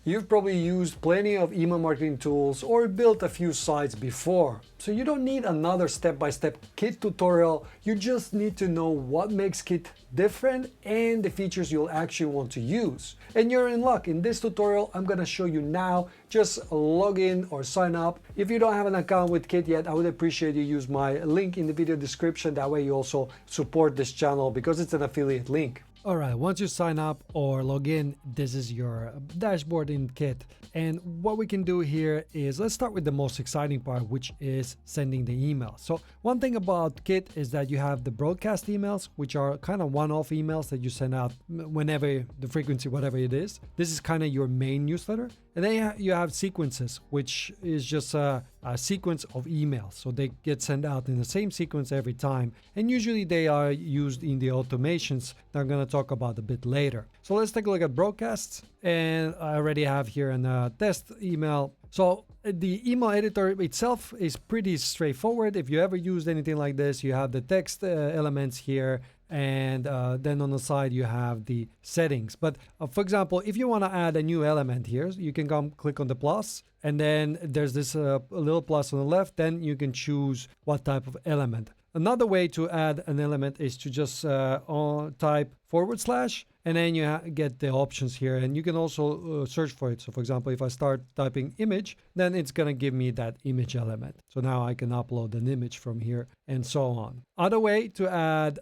You've probably used plenty of email marketing tools or built a few sites before, so you don't need another step-by-step Kit tutorial. You just need to know what makes Kit different and the features you'll actually want to use. And you're in luck. In this tutorial, I'm gonna show you now. Just log in or sign up. If you don't have an account with Kit yet, I would appreciate you use my link in the video description. That way you also support this channel because it's an affiliate link. All right, once you sign up or log in, this is your dashboard in Kit. And what we can do here is, let's start with the most exciting part, which is sending the email. So one thing about Kit is that you have the broadcast emails, which are kind of one-off emails that you send out whenever, the frequency, whatever it is. This is kind of your main newsletter. And then you have sequences, which is just a sequence of emails. So they get sent out in the same sequence every time. And usually they are used in the automations that I'm going to talk about a bit later. So let's take a look at broadcasts. And I already have here a test email. So the email editor itself is pretty straightforward. If you ever used anything like this, you have the text elements here. And then on the side you have the settings. But for example, if you want to add a new element here, you can come click on the plus, and then there's this little plus on the left. Then you can choose what type of element. Another way to add an element is to just type /, and then you get the options here, and you can also search for it. So for example, if I start typing image, then it's going to give me that image element. So now I can upload an image from here and so on. Other way to add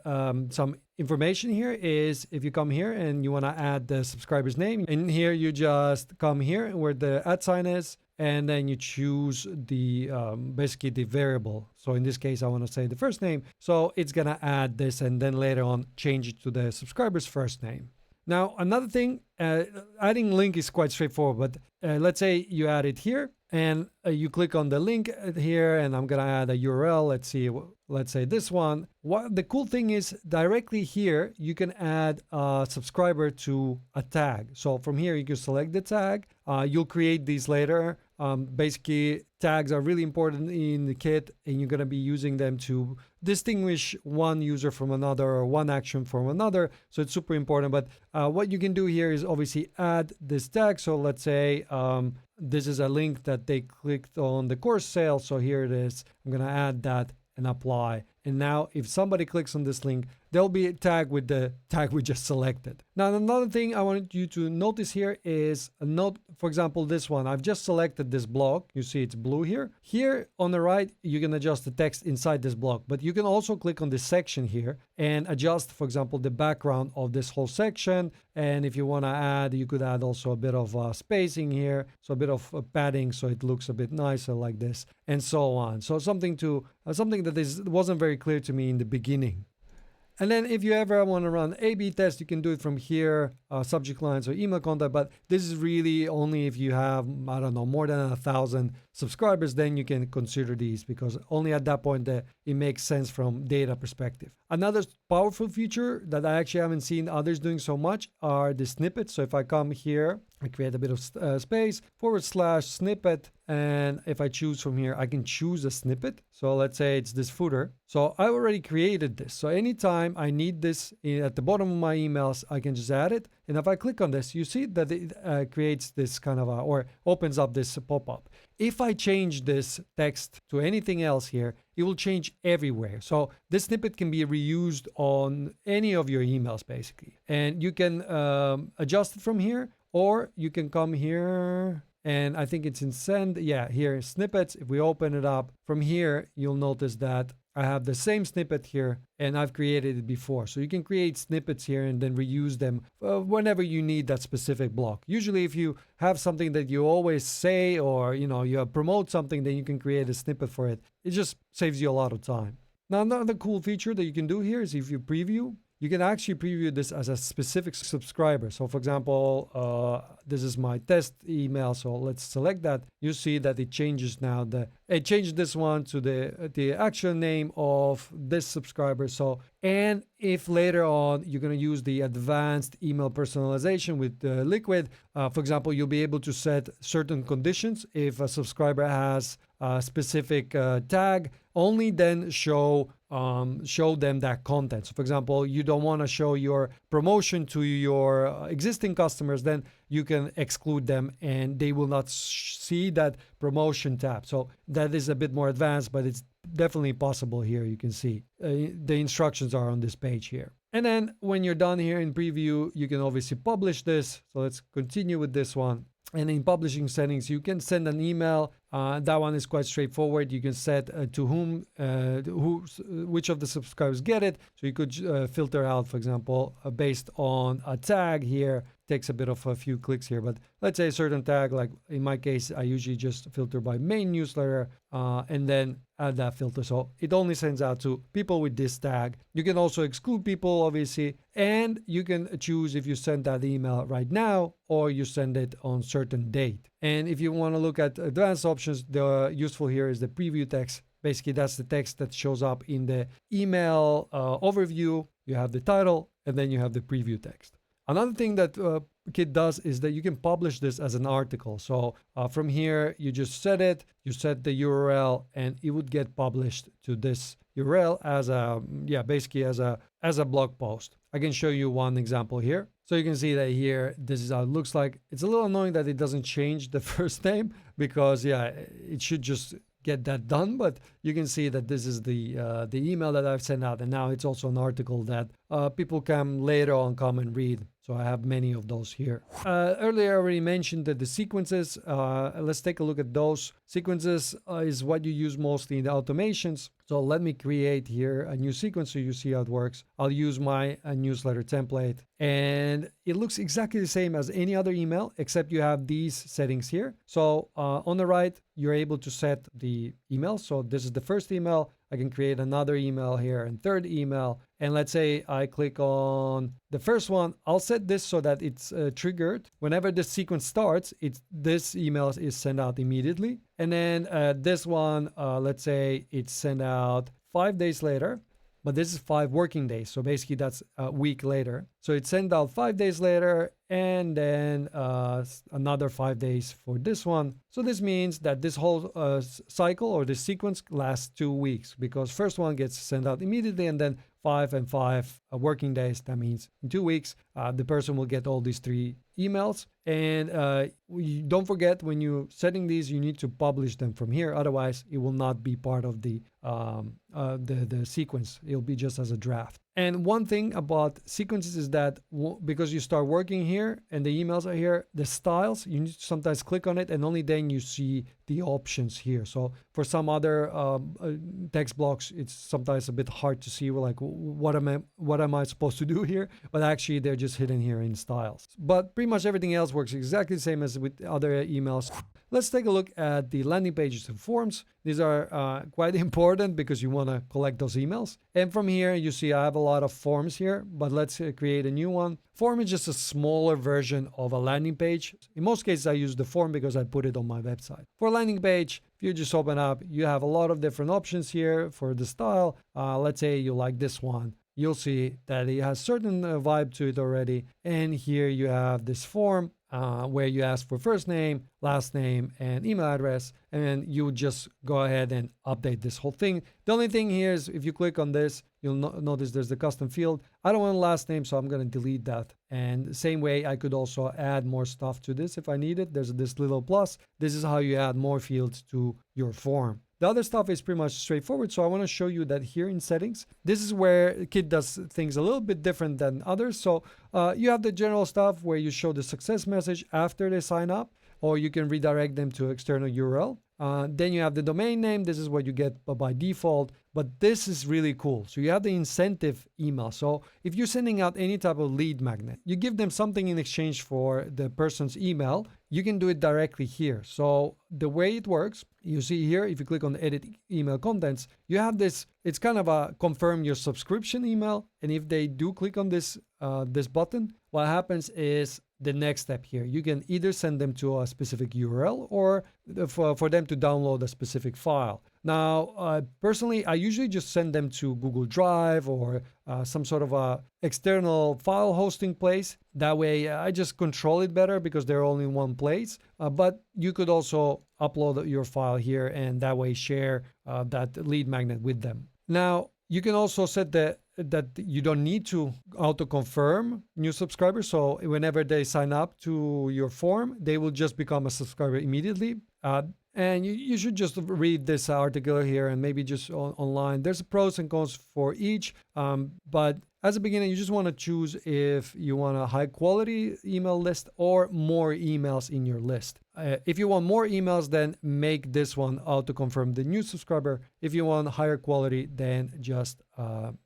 some information here is if you come here and you want to add the subscriber's name, and here you just come here where the @ sign is, and then you choose the basically the variable. So in this case, I want to say the first name. So it's going to add this and then later on change it to the subscriber's first name. Now, another thing, adding link is quite straightforward, but let's say you add it here and you click on the link here, and I'm going to add a URL. Let's see, let's say this one. What the cool thing is, directly here, you can add a subscriber to a tag. So from here, you can select the tag. You'll create these later. Basically, tags are really important in the Kit, and you're going to be using them to distinguish one user from another or one action from another. So it's super important. But what you can do here is obviously add this tag. So let's say this is a link that they clicked on the course sale. So here it is. I'm going to add that and apply. And now if somebody clicks on this link, there'll be a tag with the tag we just selected. Now, another thing I want you to notice here is a note, for example, this one. I've just selected this block. You see it's blue here. Here on the right, you can adjust the text inside this block, but you can also click on this section here and adjust, for example, the background of this whole section. And if you want to add, you could add also a bit of spacing here. So a bit of padding so it looks a bit nicer like this and so on. So something that wasn't very clear to me in the beginning. And then if you ever want to run A/B test, you can do it from here, subject lines or email contact. But this is really only if you have, I don't know, more than 1,000 subscribers, then you can consider these, because only at that point it makes sense from data perspective. Another powerful feature that I actually haven't seen others doing so much are the snippets. So if I come here, I create a bit of space, / snippet. And if I choose from here, I can choose a snippet. So let's say it's this footer. So I already created this. So anytime I need this at the bottom of my emails, I can just add it. And if I click on this, you see that it creates this kind of or opens up this pop-up. If I change this text to anything else here, it will change everywhere. So this snippet can be reused on any of your emails basically. And you can adjust it from here, or you can come here. And I think it's in send. Yeah, here snippets. If we open it up from here, you'll notice that I have the same snippet here and I've created it before. So you can create snippets here and then reuse them whenever you need that specific block. Usually if you have something that you always say, or you promote something, then you can create a snippet for it. It just saves you a lot of time. Now, another cool feature that you can do here is if you preview, you can actually preview this as a specific subscriber. So for example, this is my test email. So let's select that. You see that it changes now. It changed this one to the actual name of this subscriber. So, and if later on you're going to use the advanced email personalization with Liquid, for example, you'll be able to set certain conditions. If a subscriber has a specific tag, only then show show them that content. So for example, you don't want to show your promotion to your existing customers, then you can exclude them and they will not see that promotion tab. So that is a bit more advanced, but it's definitely possible here. You can see the instructions are on this page here. And then when you're done here in preview, you can obviously publish this. So let's continue with this one. And in publishing settings, you can send an email. That one is quite straightforward. You can set to whom, which of the subscribers get it. So you could filter out, for example, based on a tag here. Takes a bit of a few clicks here, but let's say a certain tag, like in my case, I usually just filter by main newsletter and then add that filter. So it only sends out to people with this tag. You can also exclude people, obviously, and you can choose if you send that email right now or you send it on certain date. And if you want to look at advanced options, the useful here is the preview text. Basically, that's the text that shows up in the email overview. You have the title and then you have the preview text. Another thing that Kit does is that you can publish this as an article. So from here, you just set it, you set the URL, and it would get published to this URL as a, basically as a blog post. I can show you one example here. So you can see that here, this is how it looks like. It's a little annoying that it doesn't change the first name because it should just get that done, but you can see that this is the email that I've sent out, and now it's also an article that people can later on come and read. So I have many of those here. Earlier I already mentioned that the sequences, let's take a look at those. Sequences is what you use mostly in the automations. So let me create here a new sequence so you see how it works. I'll use my newsletter template, and it looks exactly the same as any other email, except you have these settings here. So on the right, you're able to set the email. So this is the first email. I can create another email here and third email. And let's say I click on the first one. I'll set this so that it's triggered. Whenever this sequence starts, this email is sent out immediately. And then this one, let's say it's sent out 5 days later. But this is 5 working days. So basically that's a week later. So it's sent out 5 days later and then another 5 days for this one. So this means that this whole cycle or this sequence lasts 2 weeks because first one gets sent out immediately and then 5 and 5 working days. That means in 2 weeks, the person will get all these 3 emails. And don't forget, when you're setting these, you need to publish them from here. Otherwise, it will not be part of the sequence. It'll be just as a draft. And one thing about sequences is that because you start working here and the emails are here, the styles, you need to sometimes click on it and only then you see the options here. So for some other text blocks, it's sometimes a bit hard to see like what am I supposed to do here? But actually they're just hidden here in styles. But pretty much everything else works exactly the same as with other emails. Let's take a look at the landing pages and forms. These are quite important because you want to collect those emails. And from here, you see I have a lot of forms here, but let's create a new one. Form is just a smaller version of a landing page. In most cases, I use the form because I put it on my website. For a landing page, if you just open up, you have a lot of different options here for the style. Let's say you like this one. You'll see that it has certain vibe to it already. And here you have this form where you ask for first name, last name, and email address. And then you would just go ahead and update this whole thing. The only thing here is if you click on this, you'll notice there's the custom field. I don't want a last name, so I'm going to delete that. And the same way, I could also add more stuff to this if I need it. There's this little plus. This is how you add more fields to your form. The other stuff is pretty much straightforward, so I want to show you that here in settings, this is where Kit does things a little bit different than others. So you have the general stuff where you show the success message after they sign up, or you can redirect them to external URL. Then you have the domain name. This is what you get by default, but this is really cool. So you have the incentive email. So if you're sending out any type of lead magnet, you give them something in exchange for the person's email, you can do it directly here. So the way it works, you see here, if you click on edit email contents, you have this, it's kind of a confirm your subscription email. And if they do click on this button, what happens is the next step here. You can either send them to a specific URL or for them to download a specific file. Now, personally, I usually just send them to Google Drive or some sort of a external file hosting place. That way, I just control it better because they're all in one place. But you could also upload your file here and that way share that lead magnet with them. Now, You can also set that you don't need to auto confirm new subscribers. So whenever they sign up to your form, they will just become a subscriber immediately. And you should just read this article here and maybe just online. There's pros and cons for each. But as a beginner, you just want to choose if you want a high quality email list or more emails in your list. If you want more emails, then make this one auto confirm the new subscriber. If you want higher quality, then just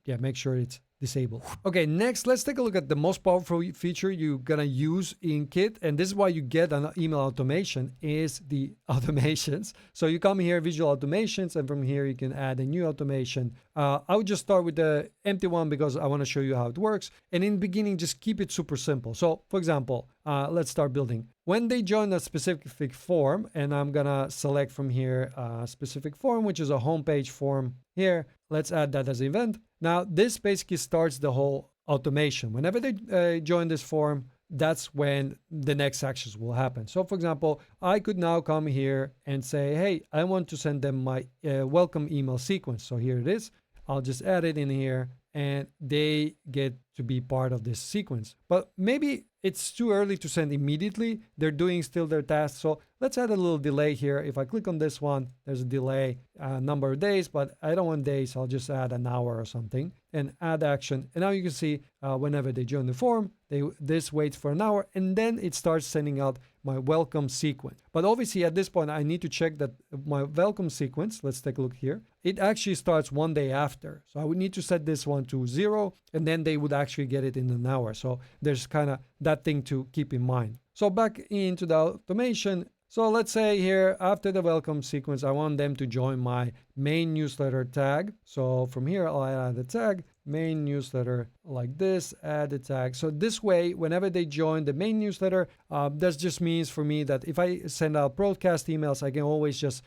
make sure it's disabled. Okay, next, let's take a look at the most powerful feature you're gonna use in Kit, and this is why you get an email automation, is the automations. So you come here, visual automations, and from here you can add a new automation. I would just start with the empty one because I want to show you how it works. And in the beginning, just keep it super simple. So for example, let's start building. When they join a specific form, and I'm gonna select from here a specific form, which is a homepage form here. Let's add that as an event. Now this basically starts the whole automation. Whenever they join this form, that's when the next actions will happen. So for example, I could now come here and say, hey, I want to send them my welcome email sequence. So here it is. I'll just add it in here and they get to be part of this sequence. But maybe it's too early to send immediately. They're doing still their tasks. So let's add a little delay here. If I click on this one, there's a delay, number of days, but I don't want days. I'll just add an hour or something and add action. And now you can see whenever they join the form, this waits for an hour and then it starts sending out my welcome sequence. But obviously at this point, I need to check that my welcome sequence, let's take a look here. It actually starts 1 day after. So I would need to set this one to 0 and then they would actually get it in an hour. So there's kind of that thing to keep in mind. So back into the automation. So let's say here after the welcome sequence, I want them to join my main newsletter tag. So from here, I'll add the tag, main newsletter like this, add the tag. So this way, whenever they join the main newsletter, that just means for me that if I send out broadcast emails, I can always just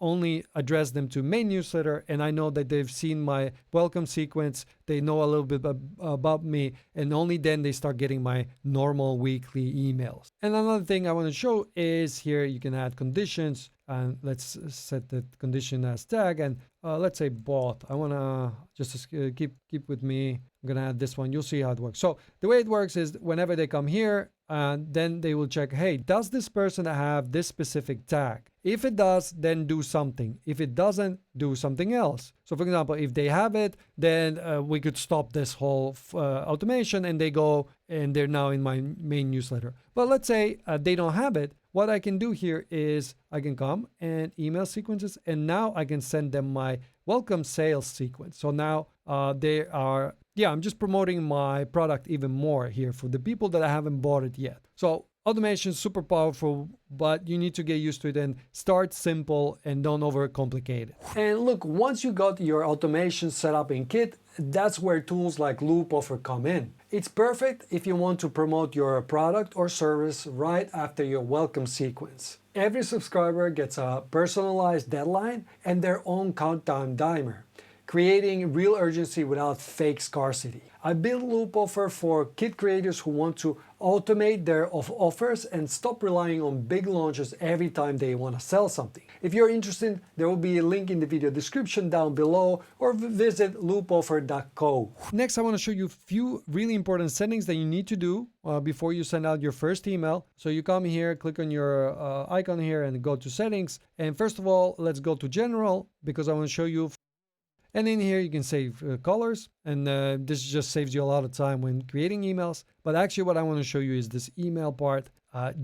only address them to main newsletter, and I know that they've seen my welcome sequence, they know a little bit about me, and only then they start getting my normal weekly emails. And another thing I want to show is here you can add conditions, and let's set the condition as tag, and let's say bought. I want to just keep with me. I'm gonna add this one. You'll see how it works. So the way it works is whenever they come here, then they will check, hey, does this person have this specific tag? If it does, then do something. If it doesn't, do something else. So for example, if they have it, then we could stop this whole automation and they go and they're now in my main newsletter. But let's say they don't have it. What I can do here is I can come and email sequences, and now I can send them my welcome sales sequence. So now they are, I'm just promoting my product even more here for the people that haven't bought it yet. So automation is super powerful, but you need to get used to it and start simple and don't overcomplicate it. And look, once you got your automation set up in Kit, that's where tools like Loop Offer come in. It's perfect if you want to promote your product or service right after your welcome sequence. Every subscriber gets a personalized deadline and their own countdown timer, creating real urgency without fake scarcity. I built Loop Offer for Kit creators who want to automate their offers and stop relying on big launches every time they want to sell something. If you're interested, there will be a link in the video description down below, or visit loopoffer.co. Next, I want to show you a few really important settings that you need to do before you send out your first email. So you come here, click on your icon here and go to settings. And first of all, let's go to general, because I want to show you. And in here you can save colors, and this just saves you a lot of time when creating emails. But actually what I want to show you is this email part.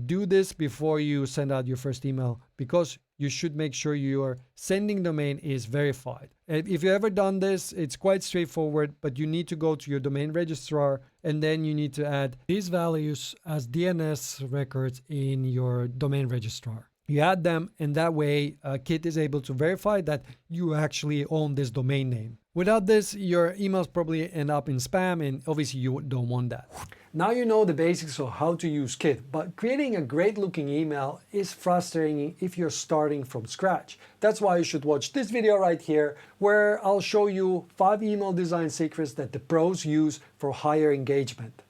Do this before you send out your first email, because you should make sure your sending domain is verified. And if you've ever done this, it's quite straightforward, but you need to go to your domain registrar, and then you need to add these values as DNS records in your domain registrar. You add them, and that way Kit is able to verify that you actually own this domain name. Without this, your emails probably end up in spam, and obviously you don't want that. Now you know the basics of how to use Kit, but creating a great looking email is frustrating if you're starting from scratch. That's why you should watch this video right here, where I'll show you 5 email design secrets that the pros use for higher engagement.